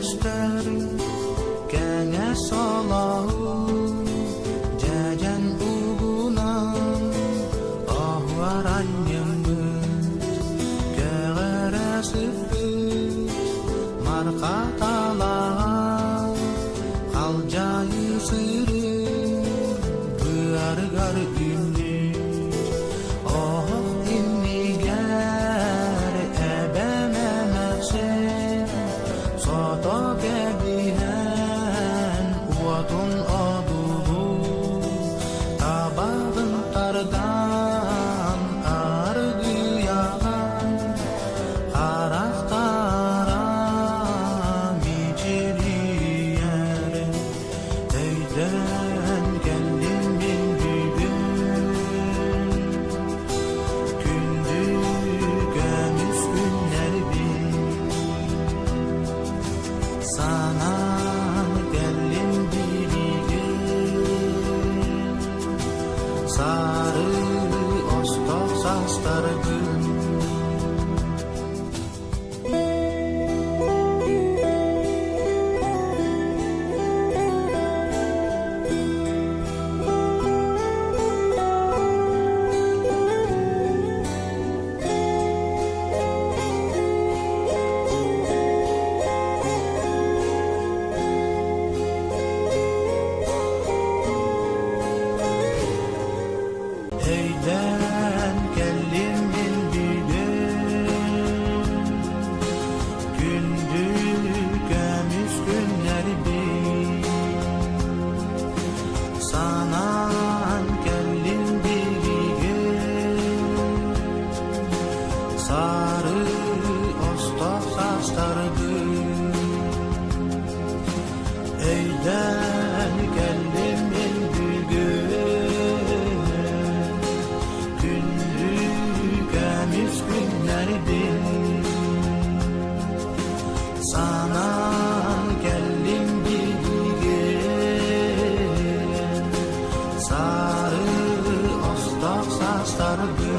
göster kenge salahu jajan ugunan ahwaranyemut kegeresiput markatalah kaljayi siri gar ini oh ini gar ebememese soto kebihen uatun aduhu tabağın tardan argıyagan karaktara miciliyer teyden kendim sana gelin bilgin sarı ostok sastargın Eyden gelin bilgin gündük müskünler bin sana gelin bilgin sarı ostok sastargın eyden gelin günlerdir sana geldim bilgin sarı ostak sastargın